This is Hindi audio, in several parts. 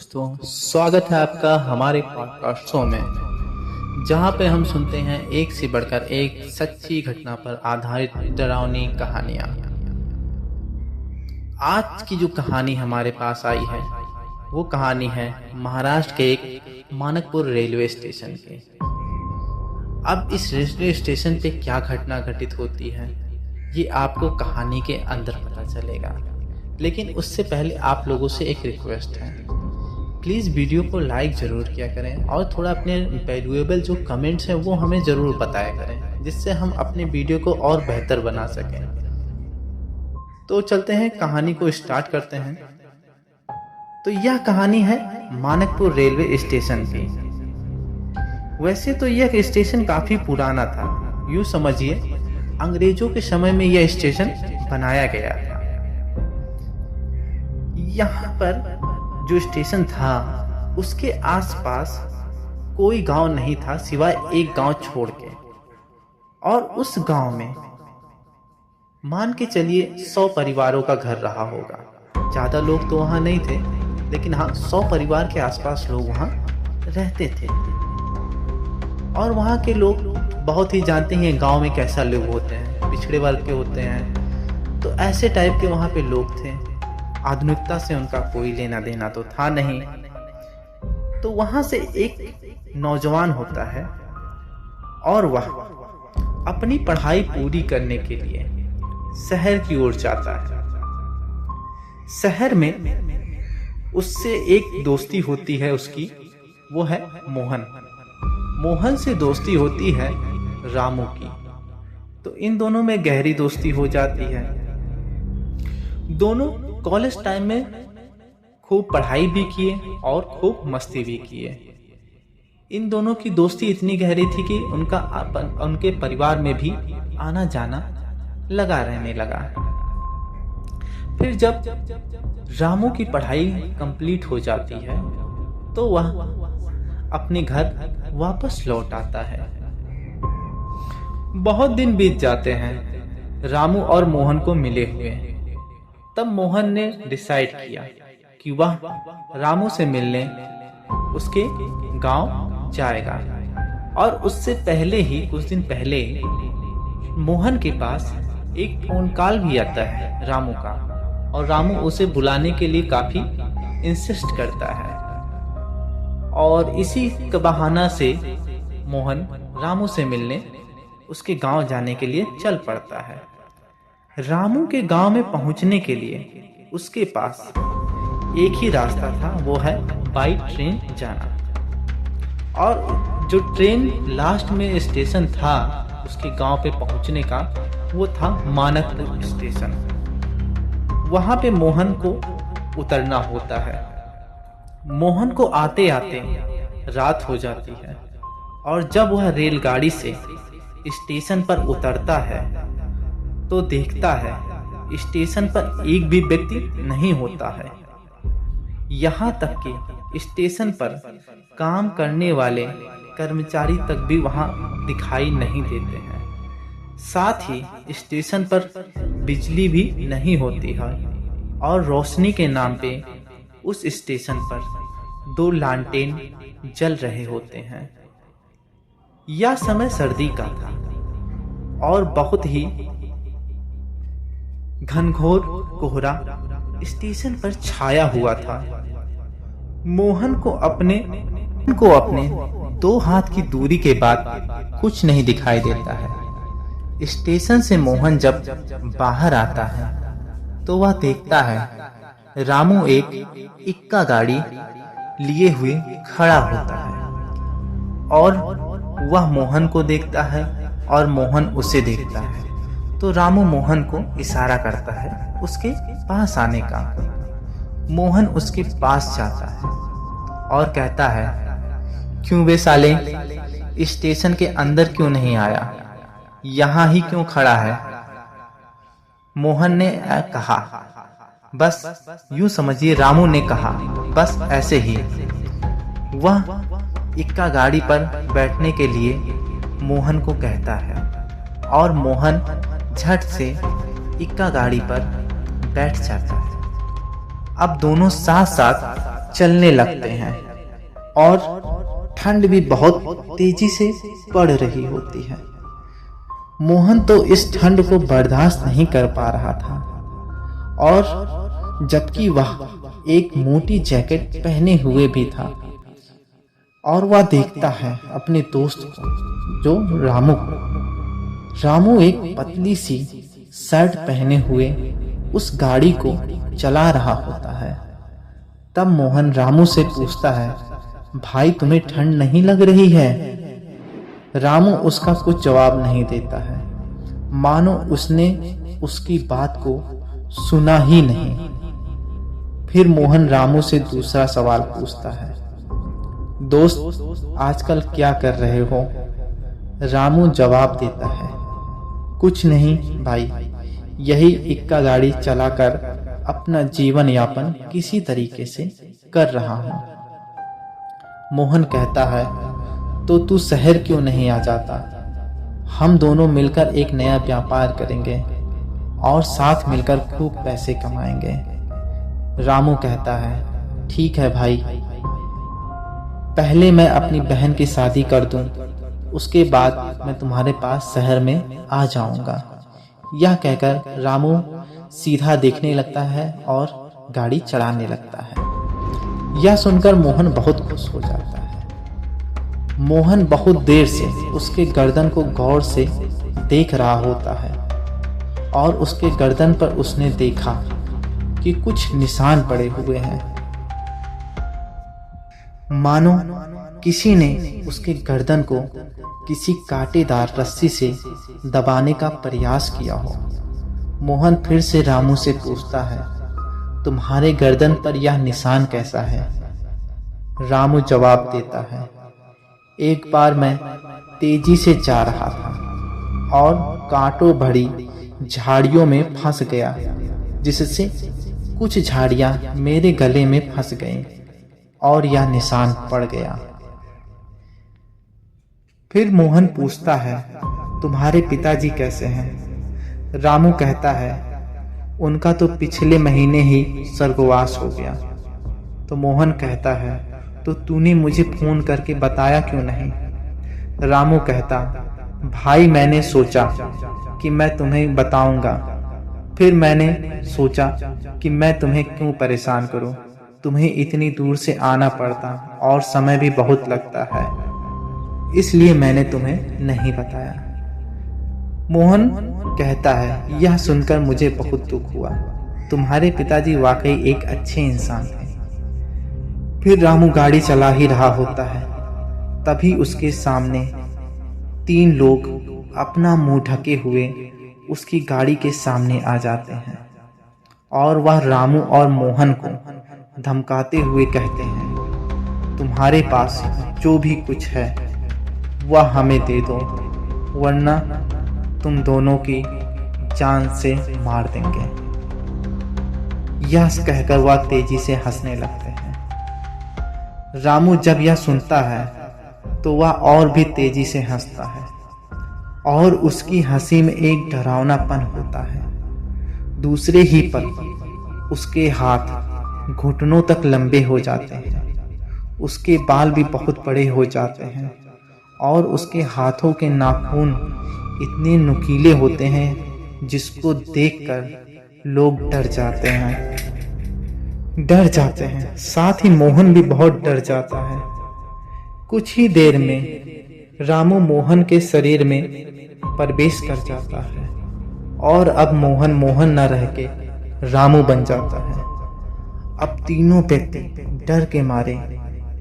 दोस्तों, स्वागत है आपका हमारे पॉडकास्ट शो में, जहां पे हम सुनते हैं एक से बढ़कर एक सच्ची घटना पर आधारित डरावनी कहानियां। आज की जो कहानी हमारे पास आई है वो कहानी है महाराष्ट्र के एक मानकपुर रेलवे स्टेशन की। अब इस रेलवे स्टेशन पे क्या घटना घटित होती है ये आपको कहानी के अंदर पता चलेगा, लेकिन उससे पहले आप लोगों से एक रिक्वेस्ट है, प्लीज़ वीडियो को लाइक ज़रूर किया करें और थोड़ा अपने वैल्यूएबल जो कमेंट्स हैं वो हमें ज़रूर बताया करें, जिससे हम अपने वीडियो को और बेहतर बना सकें। तो चलते हैं, कहानी को स्टार्ट करते हैं। तो यह कहानी है मानकपुर रेलवे स्टेशन की। वैसे तो यह स्टेशन काफ़ी पुराना था, यूँ समझिए अंग्रेजों के समय में यह स्टेशन बनाया गया था। यहाँ पर जो स्टेशन था उसके आसपास कोई गांव नहीं था सिवाय एक गांव छोड़ के, और उस गांव में मान के चलिए 100 परिवारों का घर रहा होगा। ज़्यादा लोग तो वहाँ नहीं थे, लेकिन हाँ 100 परिवार के आसपास लोग वहाँ रहते थे। और वहाँ के लोग बहुत ही जानते हैं गांव में कैसा लोग होते हैं, पिछड़े वर्ग के होते हैं, तो ऐसे टाइप के वहाँ पे लोग थे। आधुनिकता से उनका कोई लेना देना तो था नहीं। तो वहां से एक नौजवान होता है और वह अपनी पढ़ाई पूरी करने के लिए शहर की ओर जाता है। शहर में उससे एक दोस्ती होती है उसकी, वो है मोहन। मोहन से दोस्ती होती है रामू की। तो इन दोनों में गहरी दोस्ती हो जाती है। दोनों कॉलेज टाइम में खूब पढ़ाई भी किए और खूब मस्ती भी किए। इन दोनों की दोस्ती इतनी गहरी थी कि उनके परिवार में भी आना जाना लगा रहने लगा। फिर जब रामू की पढ़ाई कंप्लीट हो जाती है तो वह अपने घर वापस लौट आता है। बहुत दिन बीत जाते हैं रामू और मोहन को मिले हुए। तब मोहन ने डिसाइड किया कि वह रामू से मिलने उसके गांव जाएगा। और उससे पहले ही कुछ दिन पहले मोहन के पास एक फोन कॉल भी आता है रामू का, और रामू उसे बुलाने के लिए काफी इंसिस्ट करता है। और इसी का बहाना से मोहन रामू से मिलने उसके गांव जाने के लिए चल पड़ता है। रामू के गांव में पहुंचने के लिए उसके पास एक ही रास्ता था, वो है बाई ट्रेन जाना। और जो ट्रेन लास्ट में स्टेशन था उसके गांव पे पहुंचने का, वो था मानकपुर स्टेशन। वहां पे मोहन को उतरना होता है। मोहन को आते आते रात हो जाती है, और जब वह रेलगाड़ी से स्टेशन पर उतरता है तो देखता है स्टेशन पर एक भी व्यक्ति नहीं होता है। यहाँ तक कि स्टेशन पर काम करने वाले कर्मचारी तक भी वहाँ दिखाई नहीं देते हैं। साथ ही स्टेशन पर बिजली भी नहीं होती है, और रोशनी के नाम पे उस स्टेशन पर 2 लालटेन जल रहे होते हैं। यह समय सर्दी का था और बहुत ही घनघोर कोहरा स्टेशन पर छाया हुआ था। मोहन को अपने 2 हाथ की दूरी के बाद कुछ नहीं दिखाई देता है। स्टेशन से मोहन जब बाहर आता है तो वह देखता है रामू एक इक्का गाड़ी लिए हुए खड़ा होता है, और वह मोहन को देखता है और मोहन उसे देखता है। तो रामू मोहन को इशारा करता है उसके पास आने का। मोहन उसके पास जाता है और कहता है, क्यों बे साले, स्टेशन के अंदर क्यों नहीं आया, यहाँ ही क्यों खड़ा है? मोहन ने कहा। बस यूं समझिए, रामू ने कहा बस ऐसे ही। वह इक्का गाड़ी पर बैठने के लिए मोहन को कहता है, और मोहन झट से इक्का गाड़ी पर बैठ जाता है। अब दोनों साथ साथ चलने लगते हैं और ठंड भी बहुत तेजी से बढ़ रही होती है। मोहन तो इस ठंड को बर्दाश्त नहीं कर पा रहा था और जबकि वह एक मोटी जैकेट पहने हुए भी था और वह देखता है अपने दोस्त को, जो रामू को। रामू एक पतली सी शर्ट पहने हुए उस गाड़ी को चला रहा होता है। तब मोहन रामू से पूछता है, भाई तुम्हें ठंड नहीं लग रही है? रामू उसका कुछ जवाब नहीं देता है, मानो उसने उसकी बात को सुना ही नहीं। फिर मोहन रामू से दूसरा सवाल पूछता है, दोस्त आजकल क्या कर रहे हो? रामू जवाब देता है, कुछ नहीं भाई, यही इक्का गाड़ी चलाकर अपना जीवन यापन किसी तरीके से कर रहा हूं। मोहन कहता है, तो तू शहर क्यों नहीं आ जाता? हम दोनों मिलकर एक नया व्यापार करेंगे और साथ मिलकर खूब पैसे कमाएंगे। रामू कहता है, ठीक है भाई, पहले मैं अपनी बहन की शादी कर दूं, उसके बाद मैं तुम्हारे पास शहर में आ जाऊंगा। यह कहकर रामू सीधा देखने लगता है और गाड़ी चलाने लगता है। यह सुनकर मोहन बहुत खुश हो जाता है। मोहन बहुत देर से उसके गर्दन को गौर से देख रहा होता है और उसके गर्दन पर उसने देखा कि कुछ निशान पड़े हुए हैं, मानो किसी ने उसके गर्दन को किसी कांटेदार रस्सी से दबाने का प्रयास किया हो। मोहन फिर से रामू से पूछता है, तुम्हारे गर्दन पर यह निशान कैसा है? रामू जवाब देता है, एक बार मैं तेजी से जा रहा था और कांटों भरी झाड़ियों में फंस गया, जिससे कुछ झाड़ियां मेरे गले में फंस गईं और यह निशान पड़ गया। फिर मोहन पूछता है, तुम्हारे पिताजी कैसे हैं? रामू कहता है, उनका तो पिछले महीने ही स्वर्गवास हो गया। तो मोहन कहता है, तो तूने मुझे फोन करके बताया क्यों नहीं? रामू कहता, भाई मैंने सोचा कि मैं तुम्हें बताऊंगा, फिर मैंने सोचा कि मैं तुम्हें क्यों परेशान करूं, तुम्हें इतनी दूर से आना पड़ता और समय भी बहुत लगता है, इसलिए मैंने तुम्हें नहीं बताया। मोहन कहता है, यह सुनकर मुझे बहुत दुख हुआ, तुम्हारे पिताजी वाकई एक अच्छे इंसान थे। फिर रामू गाड़ी चला ही रहा होता है, तभी उसके सामने 3 लोग अपना मुंह ढके हुए उसकी गाड़ी के सामने आ जाते हैं और वह रामू और मोहन को धमकाते हुए कहते हैं, तुम्हारे पास जो भी कुछ है वह हमें दे दो, वरना तुम दोनों की जान से मार देंगे। यह कहकर वह तेजी से हंसने लगते हैं। रामू जब यह सुनता है तो वह और भी तेजी से हंसता है और उसकी हंसी में एक डरावनापन होता है। दूसरे ही पल उसके हाथ घुटनों तक लंबे हो जाते हैं, उसके बाल भी बहुत बड़े हो जाते हैं और उसके हाथों के नाखून इतने नुकीले होते हैं जिसको देखकर लोग डर जाते हैं। साथ ही मोहन भी बहुत डर जाता है। कुछ ही देर में रामू मोहन के शरीर में प्रवेश कर जाता है और अब मोहन न रह के रामू बन जाता है। अब तीनों व्यक्ति डर के मारे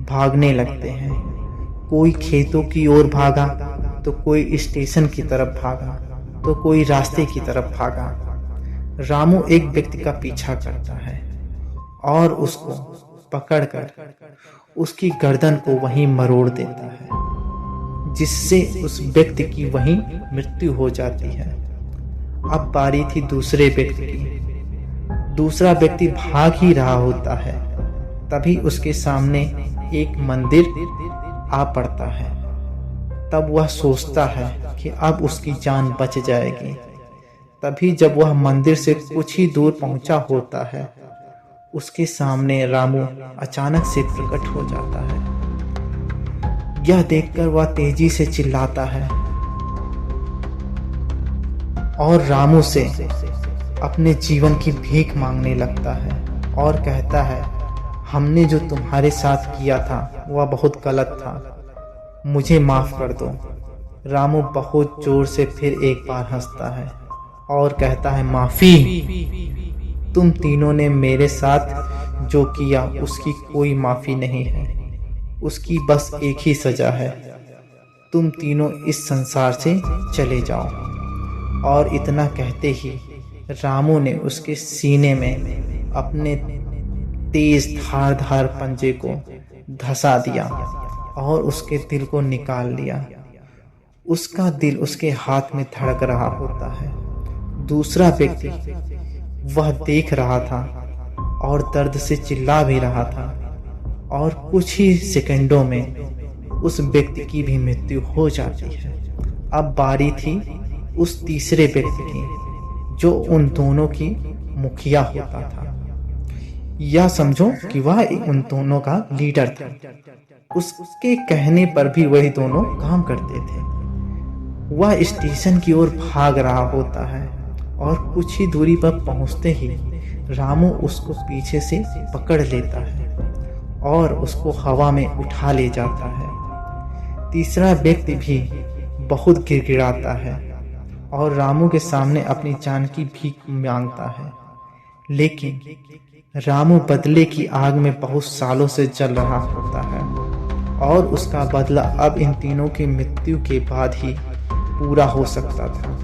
भागने लगते हैं। कोई खेतों की ओर भागा, तो कोई स्टेशन की तरफ भागा, तो कोई रास्ते की तरफ भागा। रामू एक व्यक्ति का पीछा करता है और उसको पकड़कर उसकी गर्दन को वहीं मरोड़ देता है, जिससे उस व्यक्ति की वहीं मृत्यु हो जाती है। अब बारी थी दूसरे व्यक्ति की। दूसरा व्यक्ति भाग ही रहा होता है, तभी उसके सामने एक मंदिर आ पड़ता है। तब वह सोचता है कि अब उसकी जान बच जाएगी। तभी जब वह मंदिर से कुछ ही दूर पहुंचा होता है, उसके सामने रामू अचानक से प्रकट हो जाता है। यह देखकर वह तेजी से चिल्लाता है और रामू से अपने जीवन की भीख मांगने लगता है और कहता है, हमने जो तुम्हारे साथ किया था वह बहुत गलत था, मुझे माफ कर दो। रामू बहुत जोर से फिर एक बार हंसता है और कहता है, माफी? तुम तीनों ने मेरे साथ जो किया उसकी कोई माफी नहीं है, उसकी बस एक ही सजा है, तुम तीनों इस संसार से चले जाओ। और इतना कहते ही रामू ने उसके सीने में अपने तेज धारदार पंजे को धंसा दिया और उसके दिल को निकाल लिया। उसका दिल उसके हाथ में धड़क रहा होता है। दूसरा व्यक्ति वह देख रहा था और दर्द से चिल्ला भी रहा था और कुछ ही सेकंडों में उस व्यक्ति की भी मृत्यु हो जाती है। अब बारी थी उस तीसरे व्यक्ति की जो उन दोनों की मुखिया होता था। यह समझो कि वह उन दोनों का लीडर था। उसके कहने पर भी वही दोनों काम करते थे। वह स्टेशन की ओर भाग रहा होता है और कुछ ही दूरी पर पहुंचते ही रामू उसको पीछे से पकड़ लेता है और उसको हवा में उठा ले जाता है। तीसरा व्यक्ति भी बहुत गिड़गिड़ाता है और रामू के सामने अपनी जान की भीख मांगता है, लेकिन रामू बदले की आग में बहुत सालों से जल रहा होता है और उसका बदला अब इन तीनों की मृत्यु के बाद ही पूरा हो सकता था।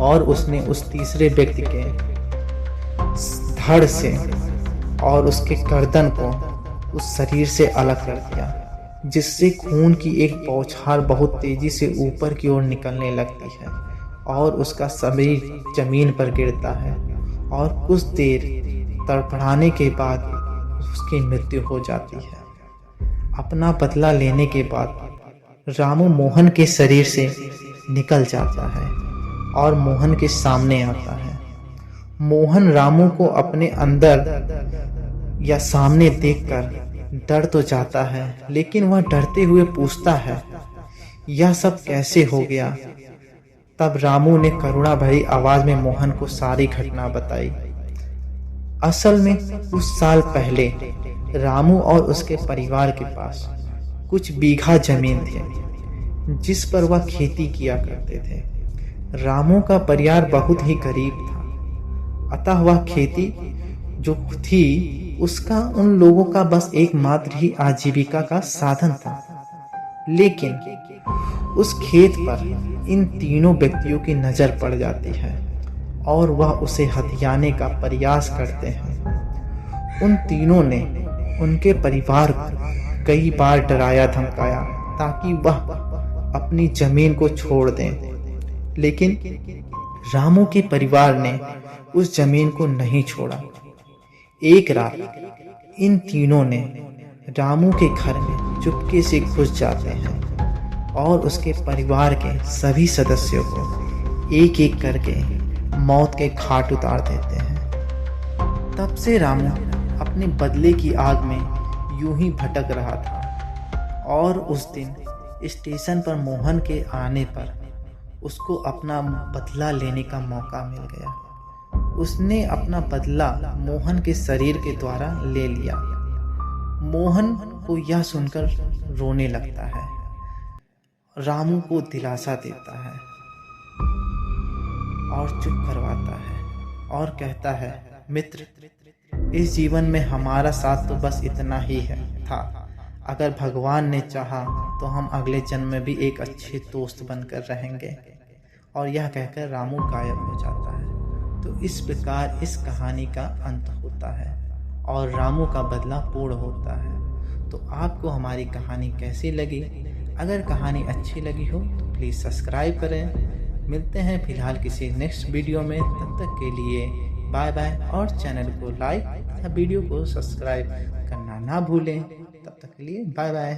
और उसने उस तीसरे व्यक्ति के धड़ से और उसके गर्दन को उस शरीर से अलग कर दिया, जिससे खून की एक बौछार बहुत तेजी से ऊपर की ओर निकलने लगती है और उसका शरीर जमीन पर गिरता है और कुछ देर तड़पड़ाने के बाद उसकी मृत्यु हो जाती है। अपना बदला लेने के बाद रामू मोहन के शरीर से निकल जाता है और मोहन के सामने आता है। मोहन रामू को अपने अंदर या सामने देखकर डर तो जाता है, लेकिन वह डरते हुए पूछता है, यह सब कैसे हो गया? तब रामू ने करुणा भरी आवाज में मोहन को सारी घटना बताई। असल में कुछ साल पहले रामू और उसके परिवार के पास कुछ बीघा जमीन थी जिस पर वह खेती किया करते थे। रामू का परिवार बहुत ही गरीब था, अतः वह खेती जो थी उसका उन लोगों का बस एकमात्र ही आजीविका का साधन था। लेकिन उस खेत पर इन तीनों व्यक्तियों की नजर पड़ जाती है और वह उसे हथियाने का प्रयास करते हैं। उन तीनों ने उनके परिवार को कई बार डराया धमकाया ताकि वह अपनी जमीन को छोड़ दें, लेकिन रामू के परिवार ने उस जमीन को नहीं छोड़ा। एक रात इन तीनों ने रामू के घर में चुपके से घुस जाते हैं और उसके परिवार के सभी सदस्यों को एक एक करके मौत के घाट उतार देते हैं। तब से रामू अपने बदले की आग में यूं ही भटक रहा था और उस दिन स्टेशन पर मोहन के आने पर उसको अपना बदला लेने का मौका मिल गया। उसने अपना बदला मोहन के शरीर के द्वारा ले लिया। मोहन को यह सुनकर रोने लगता है, रामू को दिलासा देता है और चुप करवाता है और कहता है, मित्र, इस जीवन में हमारा साथ तो बस इतना ही था। अगर भगवान ने चाहा तो हम अगले जन्म में भी एक अच्छे दोस्त बनकर रहेंगे। और यह कहकर रामू गायब हो जाता है। तो इस प्रकार इस कहानी का अंत होता है और रामू का बदला पूर्ण होता है। तो आपको हमारी कहानी कैसी लगी? अगर कहानी अच्छी लगी हो तो प्लीज़ सब्सक्राइब करें। मिलते हैं फिलहाल किसी नेक्स्ट वीडियो में, तब तक के लिए बाय बाय। और चैनल को लाइक या वीडियो को सब्सक्राइब करना ना भूलें। तब तक के लिए बाय बाय।